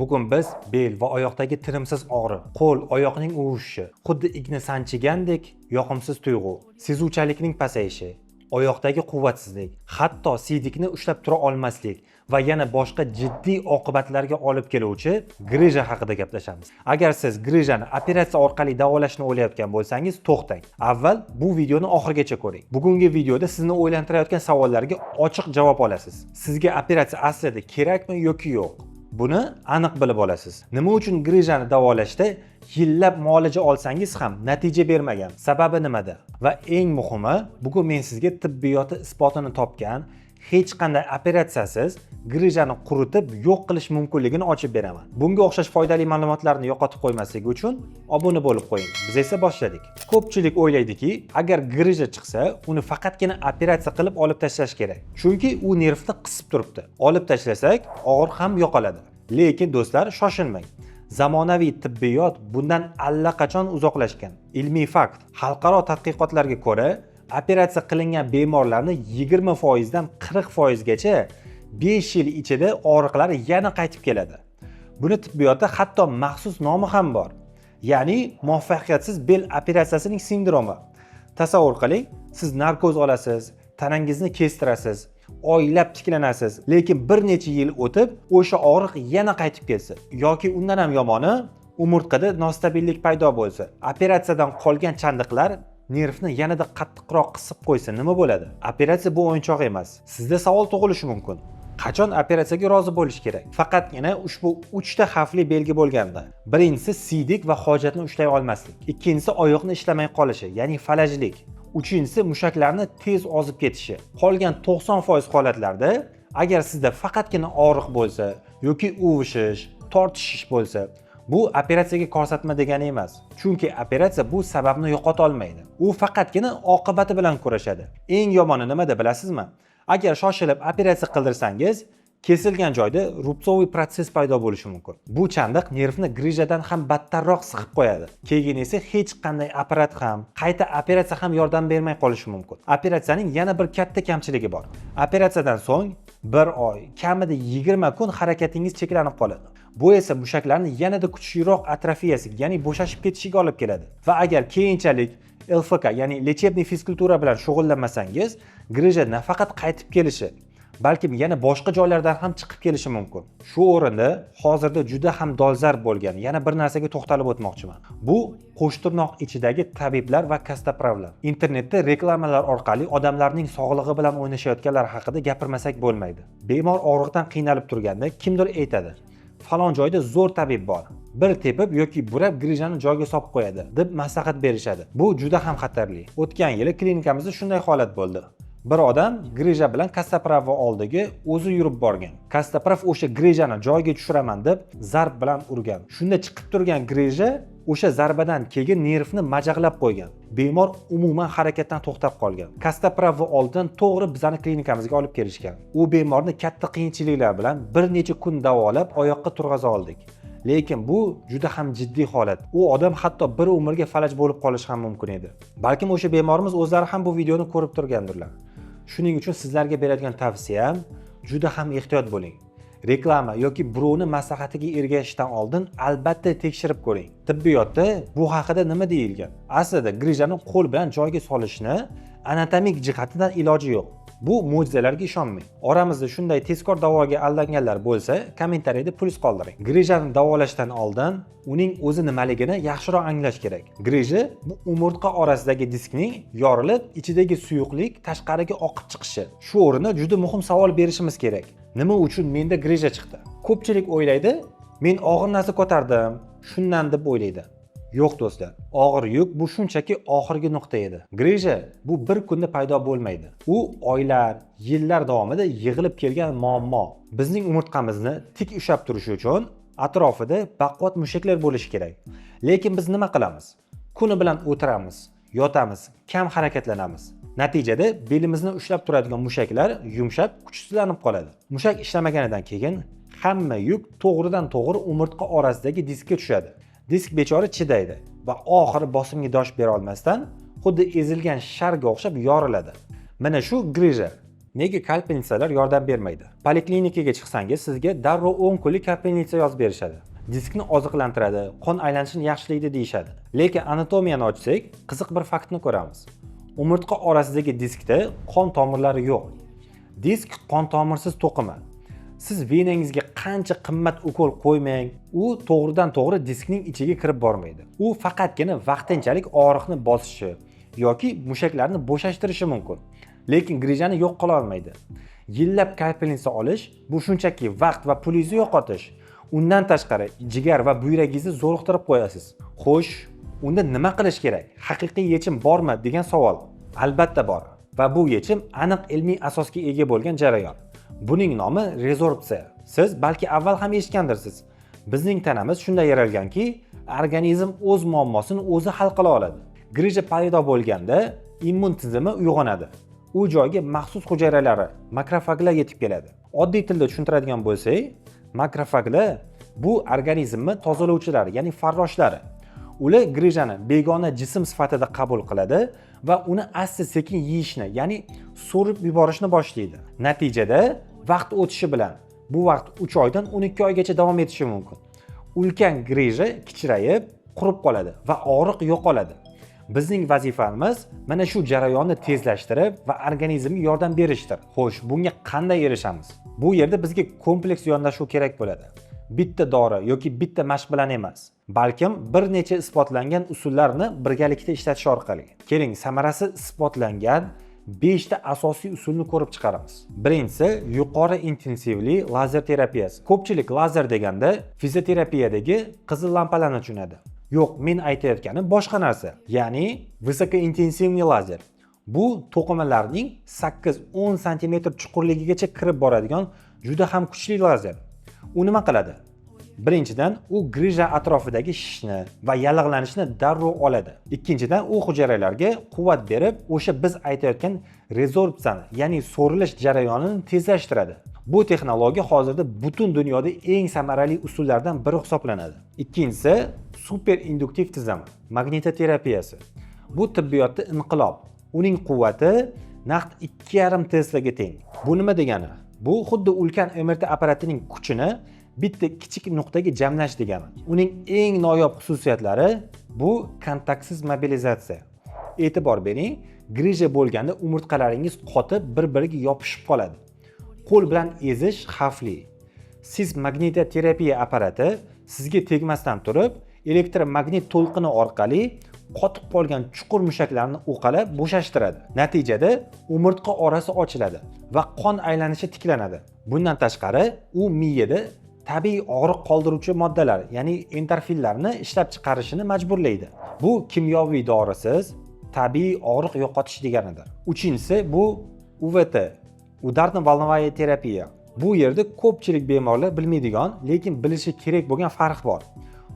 Bugun biz bel va oyoqdagi tinimsiz og'riq, qo'l, oyoqning uvishishi, xuddi igna sanchigandek yoqimsiz tuyg'u, sezuvchanlikning pasayishi, oyoqdagi quvvatsizlik, hatto siydikni ushlab tura olmaslik va yana boshqa jiddiy oqibatlarga olib keluvchi grija haqida gaplashamiz. Agar siz grijani operatsiya orqali davolashni o'ylayotgan bo'lsangiz, to'xtang. Avval bu videoni oxirigacha ko'ring. Bugungi videoda sizni o'ylantirayotgan savollarga ochiq javob olasiz. Sizga operatsiya aslida kerakmi yoki yo'q? Buni aniq bilib olasiz. Nima uchun grijani davolashda yillab muolaja olsangiz ham natija bermagan? Sababi nimada? Va eng muhimi, bugun men sizga tibbiyoti isbotini topgan hech qanday operatsiyasiz grijani quritib yo'q qilish mumkinligini ochib beraman. Bunga o'xshash foydali ma'lumotlarni yo'qotib qo'ymaslik uchun obuna bo'lib qo'ying. Biz esa boshladik. Ko'pchilik o'ylaydiki, agar grija chiqsa, uni faqatgina operatsiya qilib olib tashlash kerak. Chunki u nervni qisib turibdi. Olib tashlasak, og'riq ham yo'qoladi. Lekin do'stlar, shoshilmang. Zamonaviy tibbiyot bundan allaqachon uzoqlashgan. Ilmiy fakt, xalqaro tadqiqotlarga ko'ra, operatsiya qilingan bemorlarning 20% dan 40% gacha 5 yil ichida og'riqlari yana qaytib keladi. Buni tibbiyotda hatto maxsus nomi ham bor. Ya'ni muvaffaqiyatsiz bel operatsiyasining sindromi. Tasavvur qiling, siz narkoz olasiz, tanangizni kestirasiz, oylab tiklanasiz, lekin bir necha yil o'tib o'sha og'riq yana qaytib kelsa yoki undan ham yomoni, umurtqada nostabillik paydo bo'lsa, operatsiyadan qolgan chandiqlar nervni yanada qattiqroq qisib qo'ysa nima bo'ladi? Operatsiya bu o'yinchoq emas. Sizda savol tug'ilishi mumkin. Qachon operatsiyaga rozi bo'lish kerak? Faqatgina ushbu 3 ta xavfli belgi bo'lganda. Birinchisi siydik va hojatni ushlay olmaslik. Ikkinchisi oyoqni ishlamay qolishi, ya'ni falajlik. Uchinchisi mushaklarni tez ozib ketishi. Qolgan 90% holatlarda agar sizda faqatgina og'riq bo'lsa yoki uvishish, tortishish bo'lsa, bu operatsiyaga ko'rsatma degani emas. Chunki operatsiya bu sababni yo'qota olmaydi. U faqatgina oqibati bilan kurashadi. Eng yomoni nimada bilasizmi? Agar shoshilib operatsiya qildirsangiz, kesilgan joyda rubtsoviy protsess paydo bo'lishi mumkin. Bu chandiq nervni grijadan ham battarroq siqib qo'yadi. Keyin esa hech qanday apparat ham, qayta operatsiya ham yordam bermay qolishi mumkin. Operatsiyaning yana bir katta kamchiligi bor. Operatsiyadan so'ng 1 oy, kamida 20 kun harakatingiz cheklanib qoladi. Bu esa mushaklarni yanada kuchliroq atrofiyasiga, ya'ni bo'shashib ketishiga olib keladi. Va agar keyinchalik LFK, ya'ni lechebniy fizkultura bilan shug'ullanmasangiz, grija nafaqat qaytib kelishi, balkim yana boshqa joylardan ham chiqib kelishi mumkin. Shu o'rinda hozirda juda ham dolzarb bo'lgan yana bir narsaga to'xtalib o'tmoqchiman. Bu qo'shtirnoq ichidagi tabiblar va kastapravlar. Internetda reklamalar orqali odamlarning sog'lig'i bilan o'ynashayotganlar haqida gapirmasak bo'lmaydi. Bemor og'riqdan qiynalib turganda kimdir aytadi: "Falon joyda zo'r tabib bor. Bir tepib yoki burab grijani joyiga solib qo'yadi" deb maslahat berishadi. Bu juda ham xatarli. O'tgan yili klinikamizda shunday holat bo'ldi. Bir odam grija bilan kastapravni oldiga o'zi yurib borgan. Kastaprav o'sha grijani joyiga tushiraman deb zarb bilan urgan. Shunda chiqib turgan grija o'sha zarbadan keyin nervni majag'lab qo'ygan. Bemor umuman harakatdan to'xtab qolgan. Kastapravni oldidan to'g'ri bizani klinikamizga olib kelishgan. U bemorni katta qiyinchiliklar bilan bir necha kun davolab oyoqqa turg'aza oldik. Lekin bu juda ham jiddiy holat. U odam hatto bir umrga falaj bo'lib qolishi ham mumkin edi. Balkim o'sha bemorimiz o'zlari ham bu videoni ko'rib turgandirlar. Shuning uchun sizlarga beradigan tavsiyam, juda ham ehtiyot bo'ling. Reklama yoki birovni maslahatiga ergashishdan oldin albatta tekshirib ko'ring. Tibbiyotda bu haqida nima deyilgan? Aslida grijani qo'l bilan joyiga solishni anatomik jihatidan iloji yo'q. Bu mo'jizalarga ishonmang. Oramizda shunday tezkor davoga aldanganlar bo'lsa, kommentariyada plus qoldiring. Grijani davolashdan oldin uning o'zi nimaligini yaxshiroq anglash kerak. Grija bu umurtqa orasidagi diskning yorilib, ichidagi suyuqlik tashqariga oqib chiqishi. Shu o'rinda juda muhim savol berishimiz kerak. Nima uchun menda grija chiqdi? Ko'pchilik o'ylaydi, men og'ir narsa ko'tardim, shundan deb o'ylaydi. Yo'q do'stlar, og'ir yuk bu shunchaki oxirgi nuqta edi. Grija bu bir kunda paydo bo'lmaydi. U oylar, yillar davomida yig'ilib kelgan muammo. Bizning umurtqamizni tik ushlab turishi uchun atrofida baquvvat mushaklar bo'lishi kerak. Lekin biz nima qilamiz? Kuni bilan o'tiramiz, yotamiz, kam harakatlanamiz. Natijada belimizni ushlab turadigan mushaklar yumshab, kuchsizlanib qoladi. Mushak ishlamaganidan keyin hamma yuk to'g'ridan to'g'ri umurtqa orasidagi diskka tushadi. Disk bechora chidaydi va oxiri bosimga dosh bera olmasdan xuddi ezilgan sharga o'xshab yoriladi. Mana shu grija. Nega kalpelnitsalar yordam bermaydi? Poliklinikaga chiqsangiz sizga darrov 10 kunlik kalpelnitsa yozib berishadi. Diskni oziqlantiradi, qon aylanishini yaxshilaydi deyishadi. Lekin anatomiyani ochsak, qiziq bir faktni ko'ramiz. Umurtqa orasidagi diskda qon tomirlari yo'q. Disk qon tomirsiz to'qima. Siz venangizga qancha qimmat ukol qo'ymang, u to'g'ridan to'g'ri diskning ichiga kirib bormaydi. U faqatgina vaqtinchalik og'riqni bosishi yoki mushaklarni bo'shashtirishi mumkin. Lekin grijani yo'q qila olmaydi. Yillab kalpelnitsa olish bu shunchaki vaqt va pulingizni yo'qotish. Undan tashqari jigar va buyragingizni zo'riqtirib qo'yasiz. Xo'sh, unda nima qilish kerak? Haqiqiy yechim bormi degan savol. Albatta bor va bu yechim aniq ilmiy asosga ega bo'lgan jarayon. Buning nomi rezorbsiya. Siz balki avval ham eshitgandirsiz. Bizning tanamiz shunday yaralganki, organizm o'z muammosini o'zi hal qila oladi. Grija paydo bo'lganda immun tizimi uyg'onadi. U joyga maxsus hujayralari, makrofaglar yetib keladi. Oddiy tilda tushuntiradigan bo'lsak, makrofaglar bu organizmni tozalovchilar, ya'ni farroshlari. Ular grijani begona jism sifatida qabul qiladi va uni asta-sekin yeyishni, ya'ni so'rib yuborishni boshlaydi. Natijada vaqt o'tishi bilan, bu vaqt 3 oydan 12 oygacha davom etishi mumkin. Ulkan grija kichrayib, qurib qoladi va og'riq yo'qoladi. Bizning vazifamiz mana shu jarayonni tezlashtirib va organizmga yordam berishdir. Xo'sh, bunga qanday erishamiz? Bu yerda bizga kompleks yondashuv kerak bo'ladi. Bitta dori yoki bitta mashq bilan emas, balkim bir necha isbotlangan usullarni birgalikda ishlatish orqali. Keling, samarasi isbotlangan 5 ta asosiy usulni ko'rib chiqaramiz. Birinchisi yuqori intensivli lazer terapiyasi. Ko'pchilik lazer deganda fizioterapiyadagi qizil lampalarni tushunadi. Yo'q, men aytayotganim boshqa narsa. Ya'ni visokointensivli lazer. Bu to'qimalarning 8-10 sm chuqurligigacha kirib boradigan juda ham kuchli lazer. U nima qiladi? Birinchidan, u grija atrofidagi shishni va yallig'lanishni darrov oladi. Ikkinchidan, u hujayralarga quvvat berib, o'sha biz aytayotgan rezorbsiyani, ya'ni so'rilish jarayonini tezlashtiradi. Bu texnologiya hozirda butun dunyoda eng samarali usullardan biri hisoblanadi. Ikkinchisi, super induktiv tizim, magnitoterapiyasi. Bu tibbiyotda inqilob. Uning quvvati naqd 2,5 Teslaga teng. Bu nima degani? Bu xuddi ulkan MRT apparatining kuchini bitta kichik nuqtaga jamlash degani. Uning eng noyob xususiyatlari bu kontaktsiz mobilizatsiya. E'tibor bering, grija bo'lganda umurtqalaringiz qotib bir-biriga yopishib qoladi. Qo'l bilan ezish xavfli. Siz magnitoterapiya apparati sizga tegmasdan turib, elektromagnit to'lqini orqali qotib qolgan chuqur mushaklarni uqalab bo'shashtiradi. Natijada umurtqa orasi ochiladi va qon aylanishi tiklanadi. Bundan tashqari, u miyada tabiiy og'riq qoldiruvchi moddalar, ya'ni endorfinlarni ishlab chiqarishini majburlaydi. Bu kimyoviy dorisiz tabiiy og'riq yo'qotish deganidir. Uchinchisi bu UVT, udarno-volnovaya terapiya. Bu yerda ko'pchilik bemorlar bilmaydigan, lekin bilishi kerak bo'lgan farq bor.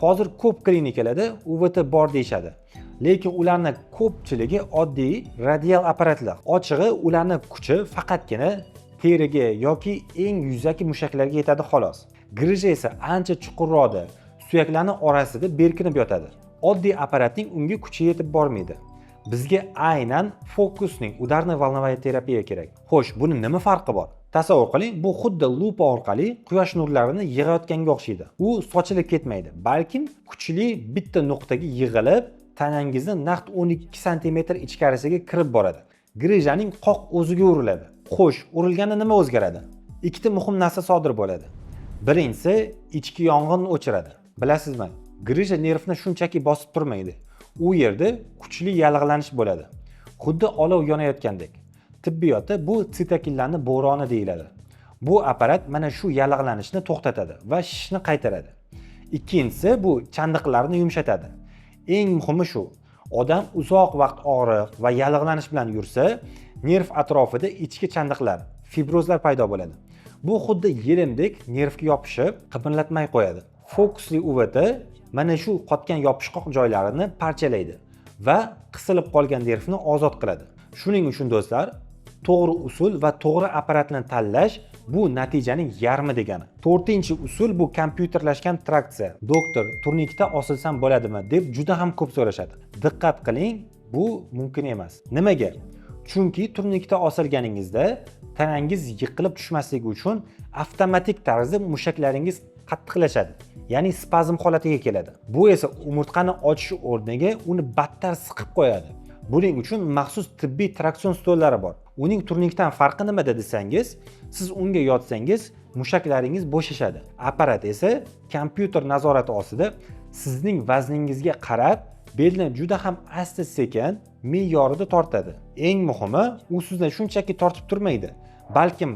Hozir ko'p klinikalarda UVT bor deyshadi. Lekin ularning ko'pchiligi oddiy radial apparatlar. Ochig'i, ularning kuchi faqatgina teriga yoki eng yuzaki mushaklarga yetadi xolos. Grija esa ancha chuqurroqda, suyaklarning orasida berkinib yotadi. Oddiy apparatning unga kuchi yetib bormaydi. Bizga aynan fokusning udarno-volnovaya terapiya kerak. Xo'sh, buning nima farqi bor? Tasavvur qiling, bu xuddi lupa orqali quyosh nurlarini yig'ayotganga o'xshaydi. U sochilib ketmaydi, balkim kuchli bitta nuqtaga yig'ilib, tanangizni naqd 12 sm ichkarisiga kirib boradi. Grijaning qoq o'ziga uriladi. Xo'sh, urilganda nima o'zgaradi? Ikkita muhim narsa sodir bo'ladi. Birinchisi, ichki yong'inni o'chiradi. Bilasizmi? Grija nervni shunchaki bosib turmaydi. U yerda kuchli yallig'lanish bo'ladi. Xuddi olov yonayotgandek. Tibbiyotda bu sitokinlarni bo'roni deyiladi. Bu apparat mana shu yallig'lanishni to'xtatadi va shishni qaytaradi. Ikkinchisi, bu chandiqlarni yumshatadi. Eng muhimi shu. Odam uzoq vaqt og'riq va yallig'lanish bilan yursa, nerv atrofida ichki chandiqlar, fibrozlar paydo bo'ladi. Bu xuddi yelimdek nervga yopishib, qimirlatmay qo'yadi. Fokusli UVT mana shu qotgan yopishqoq joylarini parchalaydi va qisilib qolgan nervni ozod qiladi. Shuning uchun do'stlar, to'g'ri usul va to'g'ri apparatni tanlash bu natijaning yarmi degani. 4-usul bu kompyuterlashgan traksiya. Doktor, turnikda osilsam bo'ladimi deb juda ham ko'p so'rashadi. Diqqat qiling, bu mumkin emas. Nimaga? Chunki turnikda osilganingizda tanangiz yiqilib tushmasligi uchun avtomatik tarzda mushaklaringiz qattiqlashadi, ya'ni spazm holatiga keladi. Bu esa umurtqani ochish o'rniga uni battar siqib qo'yadi. Buning uchun maxsus tibbiy traksion stollari bor. Uning turnikdan farqi nimada desangiz, siz unga yotsangiz mushaklaringiz bo'shashadi. Apparat esa kompyuter nazorati ostida sizning vazningizga qarab belni juda ham asta-sekin me'yorida tortadi. Eng muhimi, u sizni shunchaki tortib turmaydi, balkim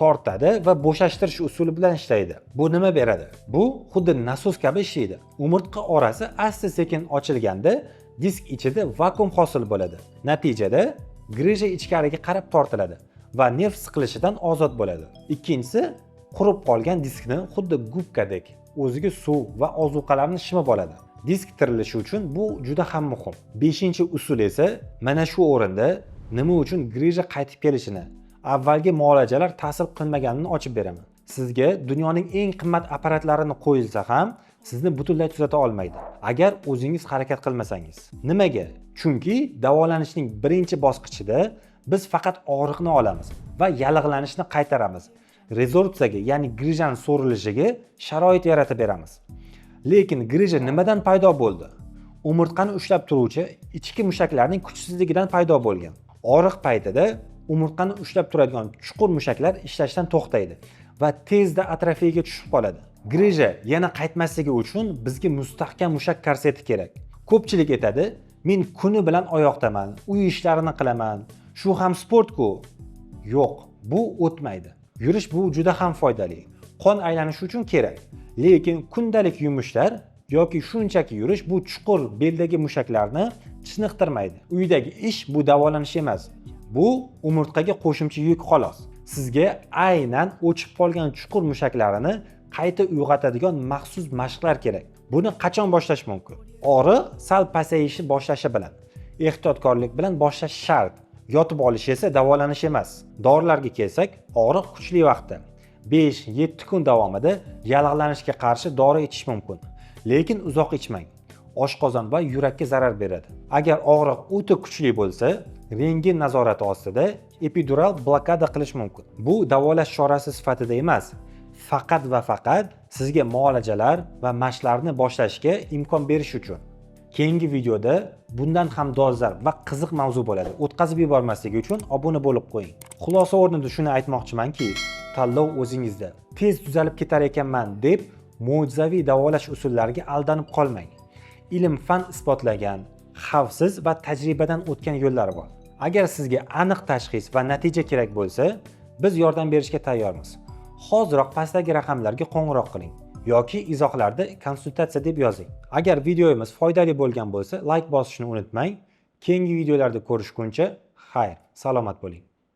tortadi va bo'shashtirish usuli bilan ishlaydi. Bu nima beradi? Bu xuddi nasos kabi ishlaydi. Umurtqa orasi asta-sekin ochilganda disk ichida vakuum hosil bo'ladi. Natijada grija ichkariga qarab tortiladi va nerv siqilishidan ozod bo'ladi. Ikkinchisi, qurib qolgan diskni xuddi gubkadek o'ziga suv va ozuqalarni shimib oladi. Disk tirilishi uchun bu juda ham muhim. 5-usul esa mana shu o'rinda nima uchun grija qaytib kelishini, avvalgi muolajalar ta'sir qilmaganini ochib beraman. Sizga dunyoning eng qimmat apparatlarini qo'yilsa ham sizni butunlay tuzata olmaydi, agar o'zingiz harakat qilmasangiz. Nimaga? Chunki davolanishning birinchi bosqichida biz faqat og'riqni olamiz va yallig'lanishni qaytaramiz. Rezorbsiyaga, ya'ni grijaning so'rilishiga sharoit yaratib beramiz. Lekin grija nimadan paydo bo'ldi? Umurtqani ushlab turuvchi ichki mushaklarning kuchsizligidan paydo bo'lgan. Og'riq paytida umurtqani ushlab turadigan chuqur mushaklar ishlashdan to'xtaydi va tezda atrofiyaga tushib qoladi. Grija yana qaytmasligi uchun bizga mustahkam mushak korseti kerak. Ko'pchilik aytadi, men kuni bilan oyoqdaman, uy ishlarini qilaman, shu ham sport-ku. Yo'q, bu o'tmaydi. Yurish bu juda ham foydali. Qon aylanishi uchun kerak. Lekin kundalik yumushlar yoki shunchaki yurish bu chuqur beldagi mushaklarni chiniqtirmaydi. Uydagi ish bu davolanish emas. Bu umurtqaga qo'shimcha yuk xolos. Sizga aynan o'chib qolgan chuqur mushaklarini qayta uyg'otadigan maxsus mashqlar kerak. Buni qachon boshlash mumkin? Og'riq sal pasayishni boshlashi bilan, ehtiyotkorlik bilan boshlash shart. Yotib olish esa davolanish emas. Dorilarga kelsak, og'riq kuchli vaqtda 5-7 kun davomida yallig'lanishga qarshi dori ichish mumkin. Lekin uzoq ichmang. Oshqozon va yurakka zarar beradi. Agar og'riq o'ta kuchli bo'lsa, rentgen nazorati ostida epidural blokada qilish mumkin. Bu davolash chorasi sifatida emas, faqat va faqat sizga muolajalar va mashqlarni boshlashga imkon berish uchun. Keyingi videoda bundan ham dolzarb va qiziq mavzu bo'ladi. O'tkazib yubormasligi uchun obuna bo'lib qo'ying. Xulosa o'rnida shuni aytmoqchimanki, tanlov o'zingizda. Tez tuzalib ketar ekanman deb mo'jizaviy davolash usullariga aldanib qolmang. Ilm-fan isbotlagan, xavfsiz va tajribadan o'tgan yo'llar bor. Agar sizga aniq tashxis va natija kerak bo'lsa, biz yordam berishga tayyormiz. Hoziroq pastdagi raqamlarga qo'ng'iroq qiling yoki izohlarda konsultatsiya deb yozing. Agar videomiz foydali bo'lgan bo'lsa, like bosishni unutmang. Keyingi videolarda ko'rishguncha, xayr, salomat bo'ling.